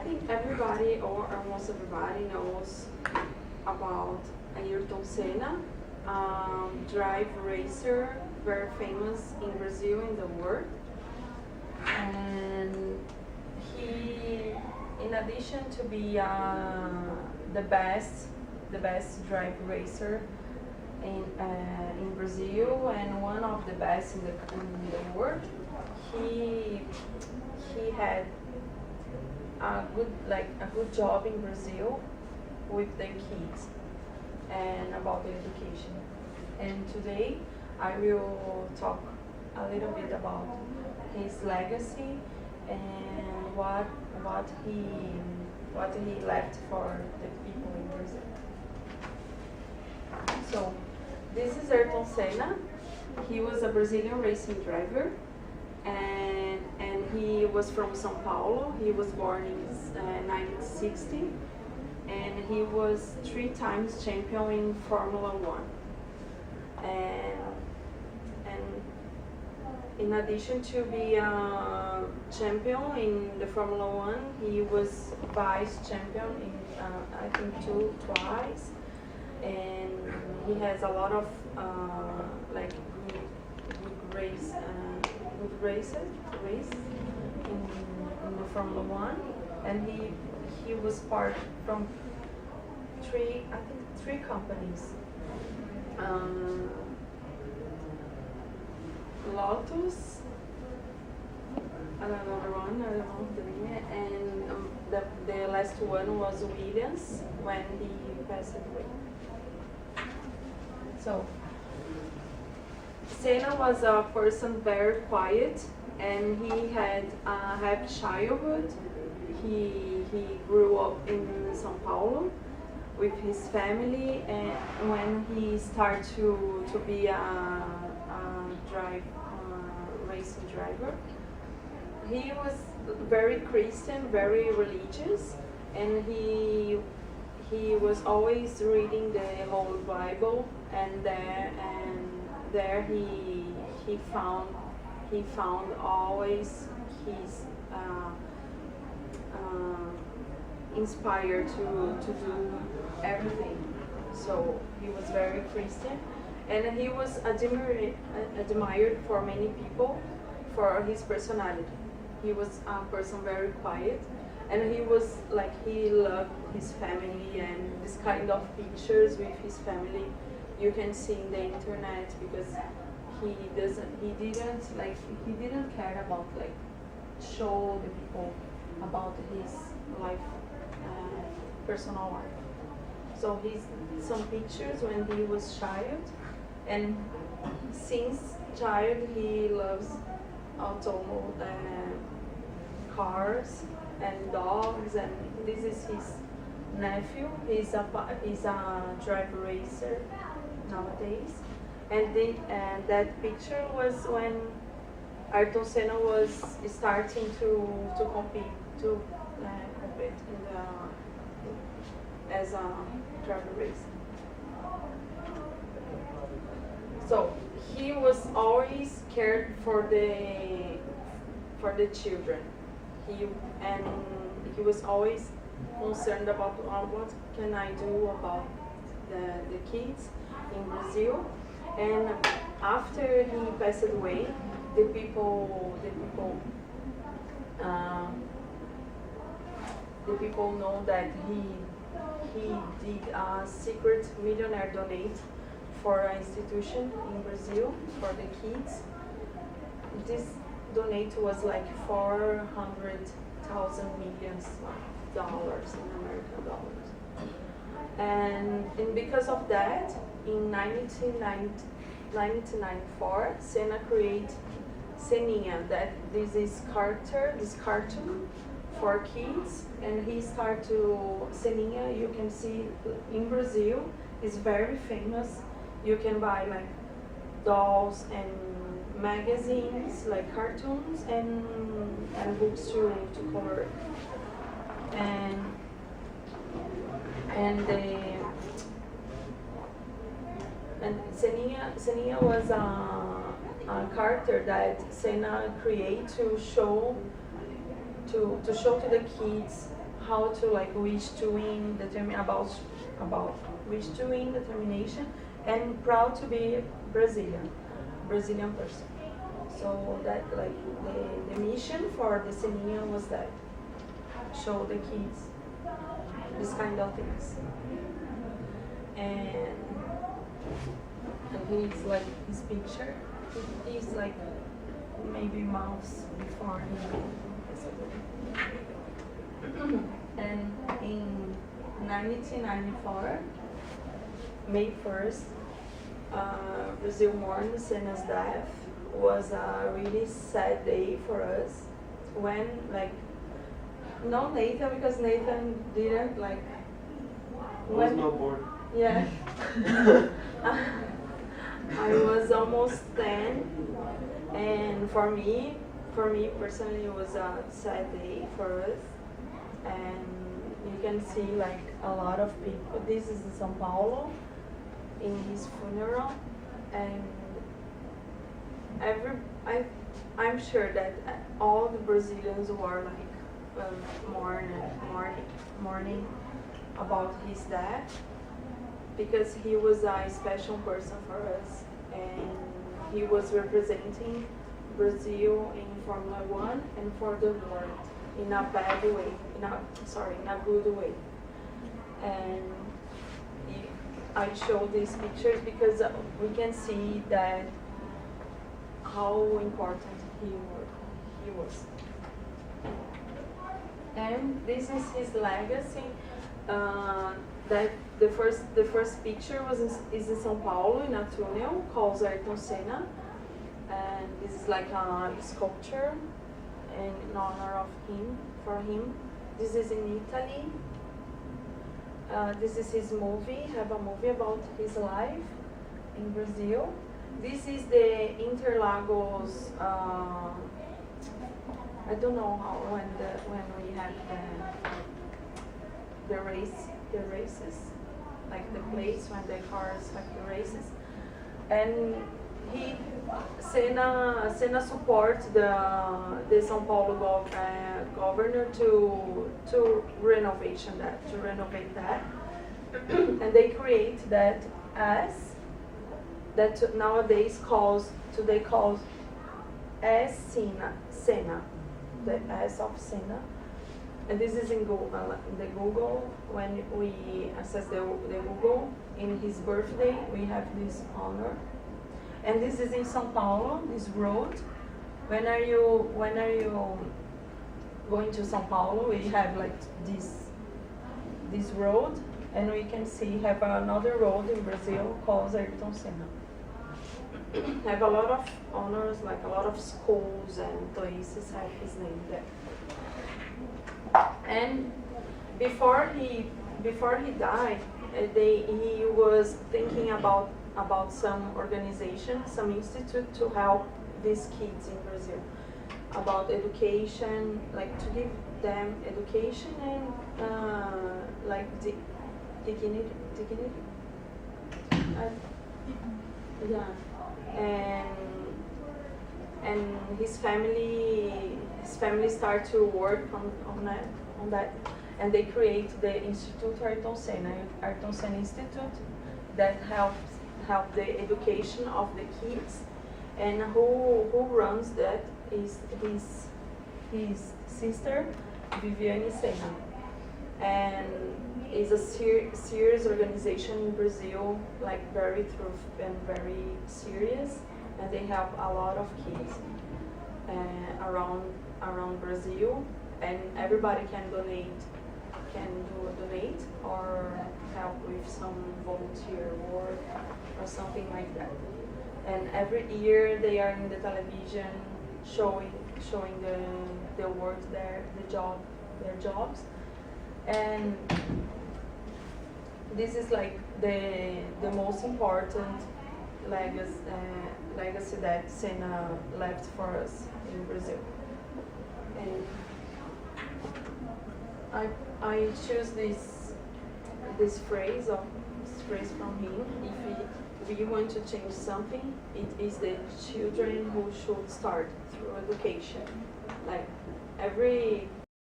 think everybody or almost everybody knows about Ayrton Senna, drive racer, very famous in Brazil in the world. And he, in addition to be the best drive racer in Brazil and one of the best in the world, he had a good job in Brazil with the kids and about the education. And today I will talk a little bit about his legacy and what he left for the people in Brazil. So this is Ayrton Senna. He was a Brazilian racing driver, and he was from São Paulo. He was born in 1960, and he was 3 times champion in Formula One. And in addition to be a champion in the Formula One, he was vice champion in I think twice, and he has a lot of good races in the Formula One, and he was part from three companies. Lotus, another one, I don't know the name, and the last one was Williams when he passed away. So, Senna was a person very quiet, and he had a happy childhood. He grew up in São Paulo with his family, and when he started to be a racing driver, he was very Christian, very religious, and he was always reading the Holy Bible, and there he found always his inspired to do everything. So he was very Christian, and he was admired for many people for his personality. He was a person very quiet, and he loved his family, and this kind of pictures with his family you can see in the internet, because he didn't care about show the people about his life, personal life. So some pictures when he was child, and since child he loves cars and dogs, and this is his nephew. He's a drive racer nowadays, and that picture was when Ayrton Senna was starting to compete as a driver racer. So he was always cared for the children. He was always concerned about what can I do about the kids in Brazil. And after he passed away, the people know that he did a secret millionaire donate for an institution in Brazil for the kids. This donate was like $400,000 million in American dollars. And because of that, in 1994, Senna created Seninha, that this cartoon for kids, and he started to Seninha. You can see in Brazil is very famous. You can buy dolls and magazines, cartoons and books to color. And Seninha was a character that Senna created to show to the kids how to like wish to win, about wish to win, determination, and proud to be Brazilian person. So that like the mission for the Sininho was that show the kids this kind of things. And he's like his picture. He's like maybe mouse before he and in 1994, May 1st, Brazil mourned Senna's death. Was a really sad day for us when like no Nathan, because Nathan didn't like was not born. Yeah. I was almost 10, and for me personally, it was a sad day for us. And you can see like a lot of people. This is in São Paulo, in his funeral, and I'm sure that all the Brazilians were like mourning about his death, because he was a special person for us, and he was representing Brazil in Formula One and for the world in a bad way, in a good way. And I show these pictures because we can see that how important he was. And this is his legacy. That the first picture is in São Paulo in a tunnel called Ayrton Senna, and this is like a sculpture in honor of him, for him. This is in Italy. This is his movie. Have a movie about his life in Brazil. This is the Interlagos. I don't know how when we have the races, like the place when the cars have the races, and Senna supports the São Paulo governor to renovate that, and they create that as that nowadays calls as Senna, the S of Senna. And this is in Google. When we access the Google, in his birthday, we have this honor. And this is in São Paulo, this road. When are you going to São Paulo? We have like this road, and we can see have another road in Brazil called Ayrton Senna. Have a lot of honors, like a lot of schools and places have his name there. And before he died, he was thinking about some organization, some institute to help these kids in Brazil, about education, like to give them education and like dignity. Yeah, and his family start to work on that, and they create the Institute Ayrton Senna Institute, that help the education of the kids, and who runs that is his sister Viviane Senna, and is a serious organization in Brazil, like very thorough and very serious, and they help a lot of kids around Brazil, and everybody can donate or help with some volunteer work or something like that. And every year they are in the television showing the work there, their jobs, and this is like the most important legacy that Senna left for us in Brazil. And I choose this phrase from him. If we want to change something, it is the children who should start through education. Like every